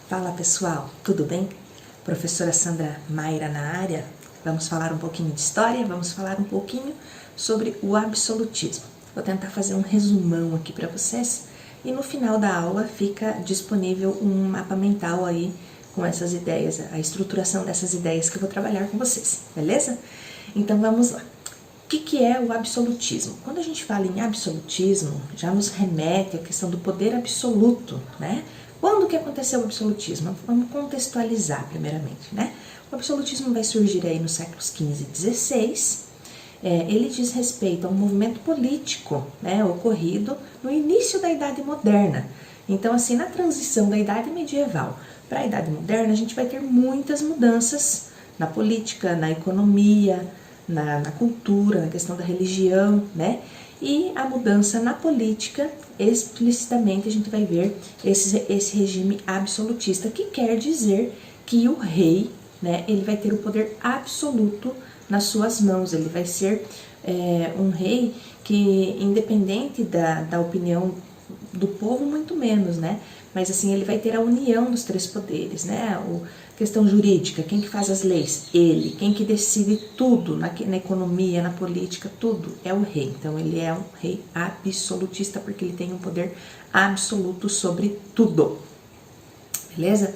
Fala pessoal, tudo bem? Professora Sandra Mayra na área. Vamos falar um pouquinho de história, vamos falar um pouquinho sobre o absolutismo. Vou tentar fazer um resumão aqui para vocês e no final da aula fica disponível um mapa mental aí com essas ideias, a estruturação dessas ideias que eu vou trabalhar com vocês, beleza? Então vamos lá. O que é o absolutismo? Quando a gente fala em absolutismo, já nos remete à questão do poder absoluto, né? Quando que aconteceu o absolutismo? Vamos contextualizar primeiramente, né? O absolutismo vai surgir aí nos séculos XV e XVI. Ele diz respeito a um movimento político, né, ocorrido no início da Idade Moderna. Então, assim, na transição da Idade Medieval para a Idade Moderna, a gente vai ter muitas mudanças na política, na economia, na cultura, na questão da religião, né? E a mudança na política, explicitamente a gente vai ver esse regime absolutista, que quer dizer que o rei, né, ele vai ter o poder absoluto nas suas mãos, ele vai ser um rei que, independente da opinião do povo, muito menos, né? Mas assim, ele vai ter a união dos três poderes, né? Questão jurídica, quem que faz as leis? Ele. Quem que decide tudo na economia, na política, tudo é o rei. Então ele é um rei absolutista porque ele tem um poder absoluto sobre tudo. Beleza?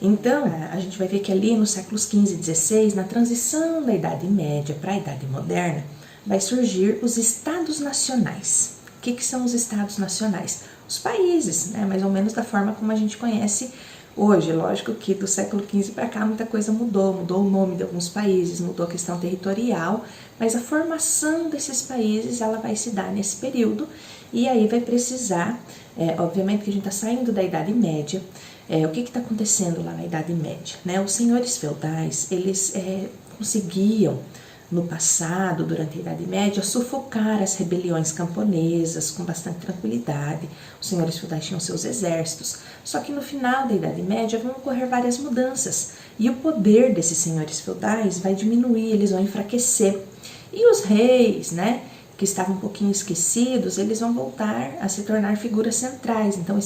Então, a gente vai ver que ali nos séculos XV e XVI, na transição da Idade Média para a Idade Moderna, vai surgir os Estados Nacionais. O que são os Estados Nacionais? Os países, né? Mais ou menos da forma como a gente conhece hoje. Lógico que do século XV para cá muita coisa mudou o nome de alguns países, mudou a questão territorial, mas a formação desses países ela vai se dar nesse período e aí vai precisar, obviamente que a gente está saindo da Idade Média. O que está acontecendo lá na Idade Média? Né? Os senhores feudais, eles conseguiam, no passado, durante a Idade Média, sufocar as rebeliões camponesas com bastante tranquilidade. Os senhores feudais tinham seus exércitos, só que no final da Idade Média vão ocorrer várias mudanças e o poder desses senhores feudais vai diminuir, eles vão enfraquecer. E os reis, né, que estavam um pouquinho esquecidos, eles vão voltar a se tornar figuras centrais. Então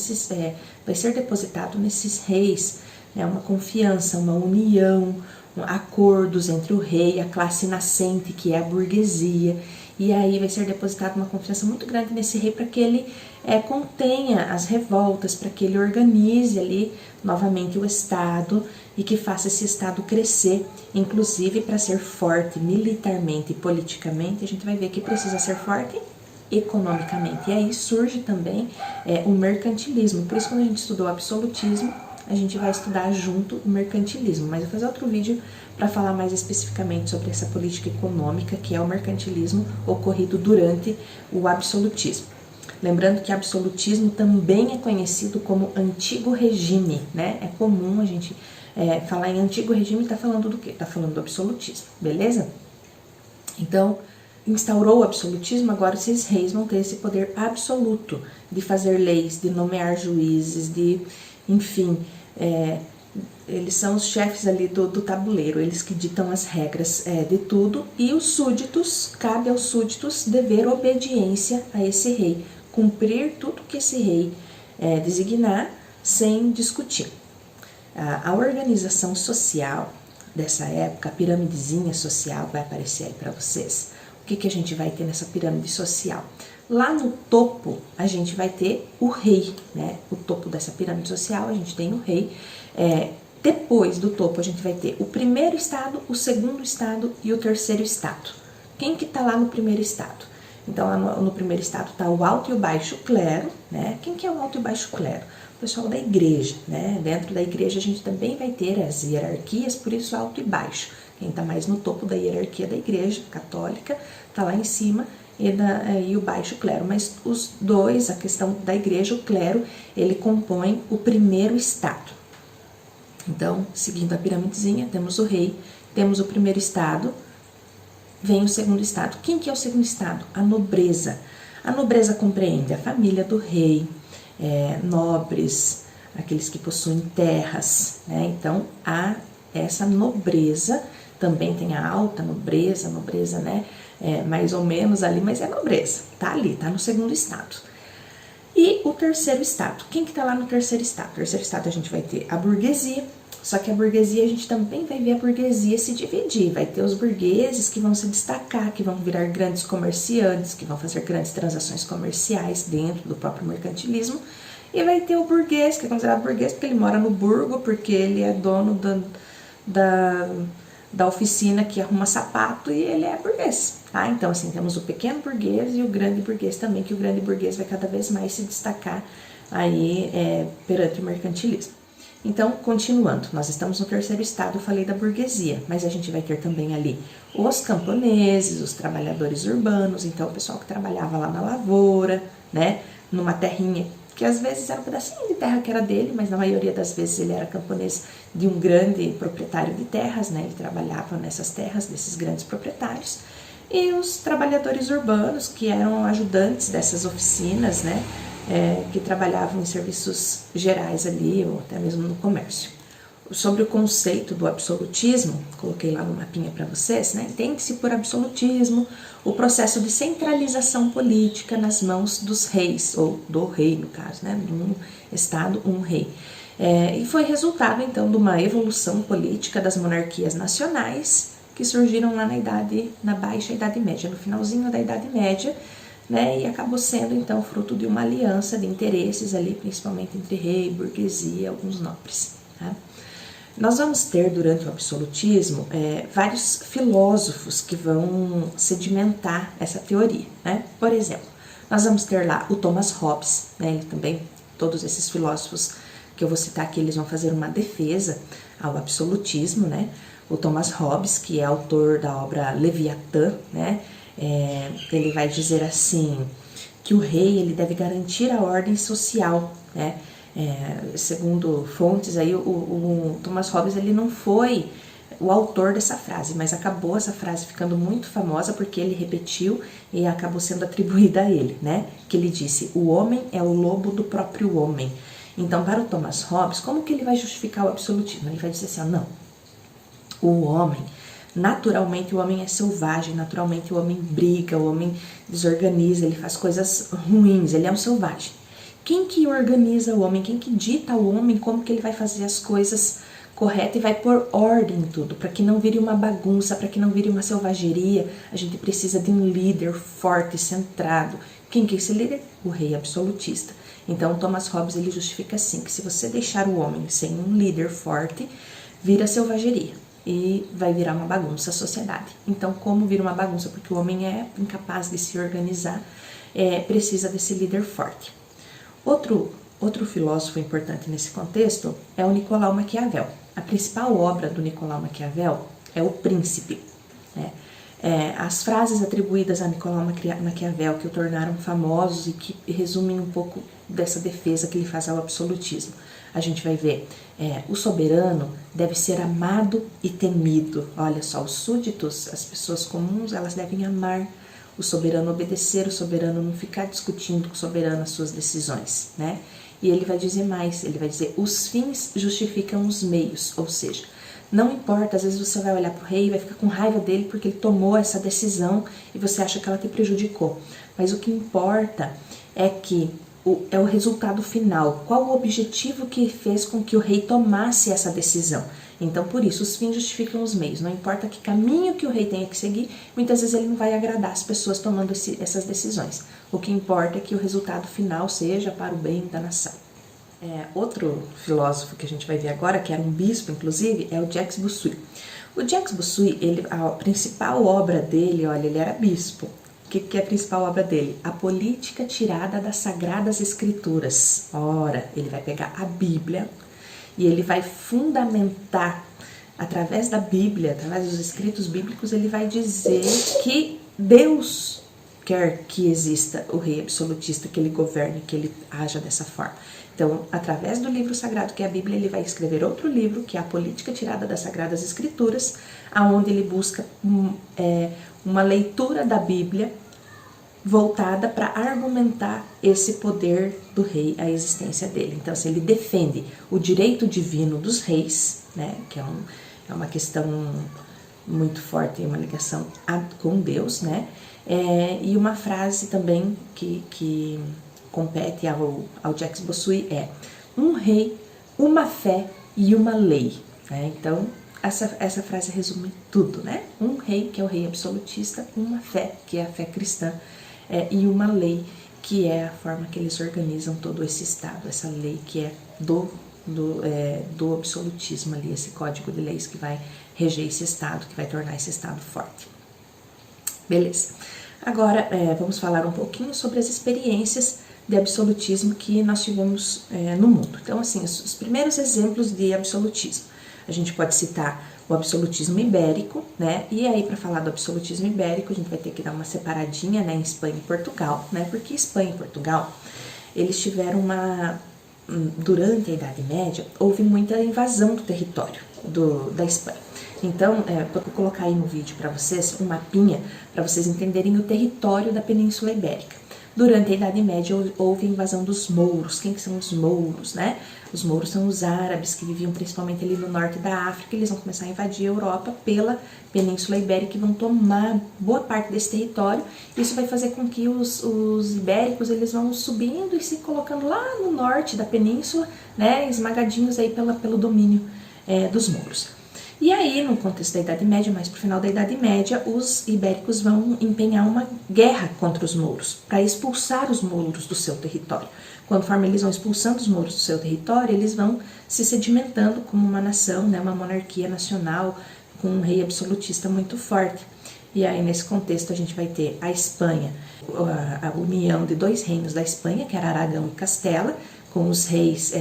vai ser depositado nesses reis, né, uma confiança, uma união, acordos entre o rei e a classe nascente, que é a burguesia, e aí vai ser depositada uma confiança muito grande nesse rei para que ele contenha as revoltas, para que ele organize ali novamente o Estado e que faça esse Estado crescer, inclusive para ser forte militarmente e politicamente, a gente vai ver que precisa ser forte economicamente, e aí surge também o mercantilismo. Por isso, quando a gente estudou o absolutismo, a gente vai estudar junto o mercantilismo, mas eu vou fazer outro vídeo para falar mais especificamente sobre essa política econômica que é o mercantilismo ocorrido durante o absolutismo. Lembrando que absolutismo também é conhecido como antigo regime, né? É comum a gente falar em antigo regime, tá falando do quê? Tá falando do absolutismo, beleza? Então, instaurou o absolutismo, agora esses reis vão ter esse poder absoluto de fazer leis, de nomear juízes, de, enfim, eles são os chefes ali do tabuleiro, eles que ditam as regras de tudo, e os súditos, cabe aos súditos dever obediência a esse rei, cumprir tudo que esse rei designar sem discutir. A organização social dessa época, a piramidezinha social vai aparecer aí para vocês. O que a gente vai ter nessa pirâmide social? Lá no topo a gente vai ter o rei, né? O topo dessa pirâmide social a gente tem o rei. Depois do topo a gente vai ter o primeiro estado, o segundo estado e o terceiro estado. Quem que tá lá no primeiro estado? Então lá no primeiro estado tá o alto e o baixo clero, né? Quem que é o alto e o baixo clero? O pessoal da igreja, né? Dentro da igreja a gente também vai ter as hierarquias, por isso alto e baixo. Quem tá mais no topo da hierarquia da igreja católica tá lá em cima, e o baixo clero, mas os dois, a questão da igreja, o clero, ele compõe o primeiro estado. Então, seguindo a piramidezinha, temos o rei, temos o primeiro estado, vem o segundo estado. Quem que é o segundo estado? A nobreza. A nobreza compreende a família do rei, nobres, aqueles que possuem terras, né? Então, há essa nobreza, também tem a alta nobreza, mais ou menos ali, mas é nobreza, tá ali, tá no segundo estado. E o terceiro estado, quem que tá lá no terceiro estado? No terceiro estado a gente vai ter a burguesia, só que a burguesia a gente também vai ver a burguesia se dividir, vai ter os burgueses que vão se destacar, que vão virar grandes comerciantes, que vão fazer grandes transações comerciais dentro do próprio mercantilismo, e vai ter o burguês, que é considerado burguês porque ele mora no burgo, porque ele é dono da oficina que arruma sapato e ele é burguês, tá? Então, assim, temos o pequeno burguês e o grande burguês também, que o grande burguês vai cada vez mais se destacar aí perante o mercantilismo. Então, continuando, nós estamos no terceiro estado, eu falei da burguesia, mas a gente vai ter também ali os camponeses, os trabalhadores urbanos, então o pessoal que trabalhava lá na lavoura, né, numa terrinha, que às vezes era um pedacinho de terra que era dele, mas na maioria das vezes ele era camponês de um grande proprietário de terras, né, ele trabalhava nessas terras desses grandes proprietários, e os trabalhadores urbanos, que eram ajudantes dessas oficinas, né, que trabalhavam em serviços gerais ali, ou até mesmo no comércio. Sobre o conceito do absolutismo, coloquei lá no mapinha para vocês, né? Entende-se por absolutismo o processo de centralização política nas mãos dos reis, ou do rei no caso, né? Num estado, um rei. E foi resultado então de uma evolução política das monarquias nacionais que surgiram lá na Baixa Idade Média, no finalzinho da Idade Média, né, e acabou sendo então fruto de uma aliança de interesses ali, principalmente entre rei, burguesia e alguns nobres. Tá? Nós vamos ter durante o absolutismo vários filósofos que vão sedimentar essa teoria. Né? Por exemplo, nós vamos ter lá o Thomas Hobbes, né, ele também, todos esses filósofos que eu vou citar aqui, eles vão fazer uma defesa ao absolutismo, né? O Thomas Hobbes, que é autor da obra Leviatã, né? Ele vai dizer assim, que o rei ele deve garantir a ordem social, né? Segundo fontes, aí, o Thomas Hobbes ele não foi o autor dessa frase, mas acabou essa frase ficando muito famosa porque ele repetiu e acabou sendo atribuída a ele, né? Que ele disse, o homem é o lobo do próprio homem. Então, para o Thomas Hobbes, como que ele vai justificar o absolutismo? Ele vai dizer assim, não, o homem, naturalmente o homem é selvagem, naturalmente o homem briga, o homem desorganiza, ele faz coisas ruins, ele é um selvagem. Quem que organiza o homem, quem que dita ao homem como que ele vai fazer as coisas corretas e vai pôr ordem em tudo, para que não vire uma bagunça, para que não vire uma selvageria, a gente precisa de um líder forte, centrado. Quem que é esse líder? O rei absolutista. Então, Thomas Hobbes ele justifica assim, que se você deixar o homem sem um líder forte, vira selvageria e vai virar uma bagunça a sociedade. Então, como vira uma bagunça? Porque o homem é incapaz de se organizar, precisa desse líder forte. Outro filósofo importante nesse contexto é o Nicolau Maquiavel. A principal obra do Nicolau Maquiavel é O Príncipe. Né? As frases atribuídas a Nicolau Maquiavel que o tornaram famosos e que resumem um pouco dessa defesa que ele faz ao absolutismo. A gente vai ver, o soberano deve ser amado e temido. Olha só, os súditos, as pessoas comuns, elas devem amar o soberano, obedecer o soberano, não ficar discutindo com o soberano as suas decisões, né? E ele vai dizer mais, ele vai dizer, os fins justificam os meios, ou seja, não importa, às vezes você vai olhar para o rei e vai ficar com raiva dele porque ele tomou essa decisão e você acha que ela te prejudicou. Mas o que importa é que é o resultado final, qual o objetivo que fez com que o rei tomasse essa decisão. Então, por isso, os fins justificam os meios, não importa que caminho que o rei tenha que seguir, muitas vezes ele não vai agradar as pessoas tomando essas decisões. O que importa é que o resultado final seja para o bem da nação. Outro filósofo que a gente vai ver agora, que era um bispo, inclusive, é o Jacques Bossuet. O Jacques Bossuet, a principal obra dele, olha, ele era bispo. O que é a principal obra dele? A Política Tirada das Sagradas Escrituras. Ora, ele vai pegar a Bíblia e ele vai fundamentar, através da Bíblia, através dos escritos bíblicos, ele vai dizer que Deus quer que exista o rei absolutista, que ele governe, que ele haja dessa forma. Então, através do livro sagrado, que é a Bíblia, ele vai escrever outro livro, que é a Política Tirada das Sagradas Escrituras, aonde ele busca uma leitura da Bíblia voltada para argumentar esse poder do rei, a existência dele. Então, assim, ele defende o direito divino dos reis, né, que é uma questão muito forte, uma ligação com Deus, né, e uma frase também que compete ao Jacques Bossuet é um rei, uma fé e uma lei, né? Então, essa frase resume tudo, né? Um rei, que é o rei absolutista, uma fé, que é a fé cristã, e uma lei, que é a forma que eles organizam todo esse Estado, essa lei que é do absolutismo ali, esse código de leis que vai reger esse Estado, que vai tornar esse Estado forte. Beleza. Agora, vamos falar um pouquinho sobre as experiências de absolutismo que nós tivemos no mundo. Então, assim, os primeiros exemplos de absolutismo. A gente pode citar o absolutismo ibérico, né? E aí, para falar do absolutismo ibérico, a gente vai ter que dar uma separadinha, né, em Espanha e Portugal, né? Porque Espanha e Portugal, eles tiveram durante a Idade Média, houve muita invasão do território da Espanha. Então, vou colocar aí no vídeo para vocês um mapinha para vocês entenderem o território da Península Ibérica. Durante a Idade Média houve a invasão dos mouros. Quem que são os mouros, né? Os mouros são os árabes que viviam principalmente ali no norte da África. Eles vão começar a invadir a Europa pela Península Ibérica e vão tomar boa parte desse território. Isso vai fazer com que os ibéricos eles vão subindo e se colocando lá no norte da península, né? Esmagadinhos aí pelo domínio dos mouros. E aí, no contexto da Idade Média, mais pro final da Idade Média, os ibéricos vão empenhar uma guerra contra os mouros, para expulsar os mouros do seu território. Conforme eles vão expulsando os mouros do seu território, eles vão se sedimentando como uma nação, né, uma monarquia nacional, com um rei absolutista muito forte. E aí, nesse contexto, a gente vai ter a Espanha, a união de dois reinos da Espanha, que era Aragão e Castela, com os reis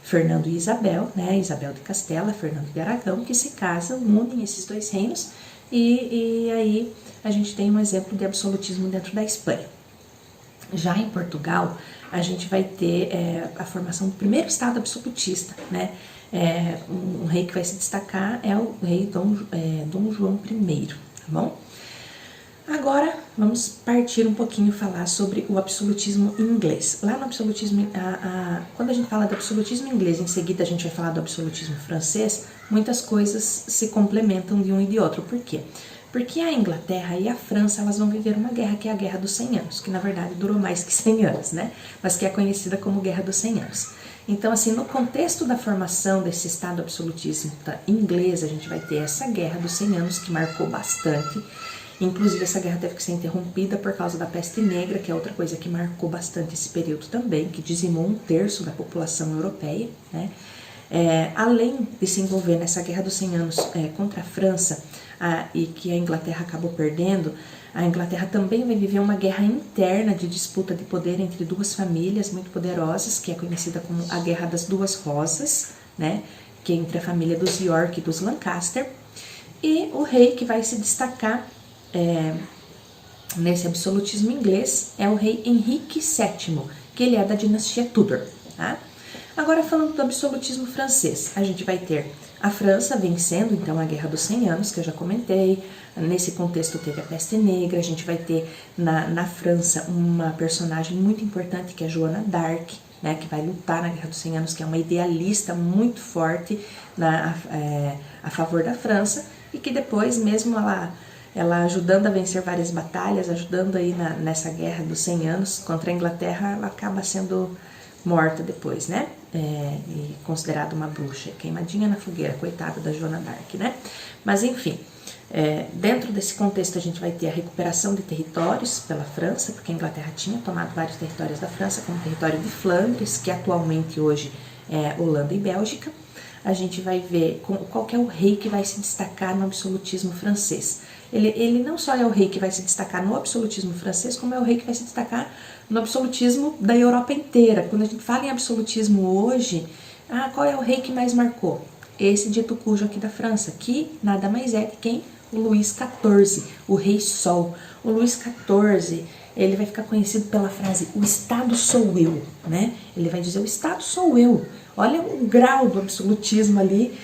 Fernando e Isabel, né? Isabel de Castela, Fernando de Aragão, que se casam, unem esses dois reinos, e aí a gente tem um exemplo de absolutismo dentro da Espanha. Já em Portugal, a gente vai ter a formação do primeiro Estado absolutista, né? Um rei que vai se destacar é o rei Dom João I, tá bom? Agora, vamos partir um pouquinho falar sobre o absolutismo inglês. Lá no absolutismo, quando a gente fala do absolutismo inglês, em seguida a gente vai falar do absolutismo francês, muitas coisas se complementam de um e de outro. Por quê? Porque a Inglaterra e a França, elas vão viver uma guerra que é a Guerra dos 100 Anos, que na verdade durou mais que 100 anos, né? Mas que é conhecida como Guerra dos 100 Anos. Então, assim, no contexto da formação desse Estado absolutista inglês, a gente vai ter essa Guerra dos 100 Anos, que marcou bastante. Inclusive, essa guerra teve que ser interrompida por causa da peste negra, que é outra coisa que marcou bastante esse período também, que dizimou 1/3 da população europeia, né? Além de se envolver nessa Guerra dos 100 Anos contra a França, e que a Inglaterra acabou perdendo, a Inglaterra também vai viver uma guerra interna de disputa de poder entre duas famílias muito poderosas, que é conhecida como a Guerra das Duas Rosas, né? Que é entre a família dos York e dos Lancaster, e o rei que vai se destacar nesse absolutismo inglês é o rei Henrique VII, que ele é da dinastia Tudor, tá? Agora, falando do absolutismo francês, a gente vai ter a França vencendo, então, a Guerra dos 100 Anos, que eu já comentei. Nesse contexto teve a peste negra. A gente vai ter na França uma personagem muito importante, que é Joana d'Arc, né, que vai lutar na Guerra dos 100 Anos, que é uma idealista muito forte a favor da França, e que depois, mesmo ela ajudando a vencer várias batalhas, ajudando aí nessa Guerra dos 100 Anos contra a Inglaterra, ela acaba sendo morta depois, né? E considerada uma bruxa, queimadinha na fogueira, coitada da Joana d'Arc, né? Mas enfim, dentro desse contexto a gente vai ter a recuperação de territórios pela França, porque a Inglaterra tinha tomado vários territórios da França, como o território de Flandres, que atualmente hoje é Holanda e Bélgica. A gente vai ver qual que é o rei que vai se destacar no absolutismo francês. Ele não só é o rei que vai se destacar no absolutismo francês, como é o rei que vai se destacar no absolutismo da Europa inteira. Quando a gente fala em absolutismo hoje, qual é o rei que mais marcou? Esse dito cujo aqui da França, que nada mais é que quem? O Luís XIV, o Rei Sol. O Luís XIV, ele vai ficar conhecido pela frase, o Estado sou eu, né? Ele vai dizer, o Estado sou eu. Olha o grau do absolutismo ali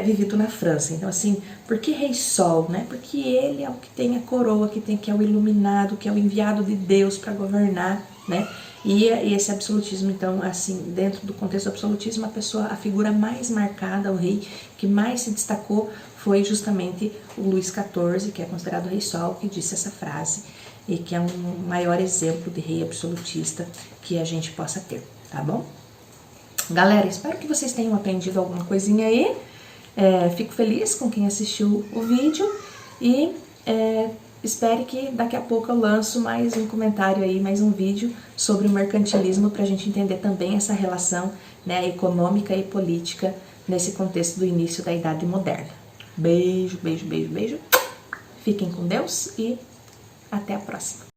vivido na França. Então, assim, por que Rei Sol, né? Porque ele é o que tem a coroa, que é o iluminado, que é o enviado de Deus para governar, né? E esse absolutismo, então, assim, dentro do contexto do absolutismo, a figura mais marcada, o rei que mais se destacou foi justamente o Luís XIV, que é considerado o Rei Sol, que disse essa frase. e que é um maior exemplo de rei absolutista que a gente possa ter, tá bom? Galera, espero que vocês tenham aprendido alguma coisinha aí. Fico feliz com quem assistiu o vídeo e espere que daqui a pouco eu lanço mais um comentário aí, mais um vídeo sobre o mercantilismo para a gente entender também essa relação, né, econômica e política nesse contexto do início da Idade Moderna. Beijo, beijo, beijo, beijo. Fiquem com Deus e até a próxima.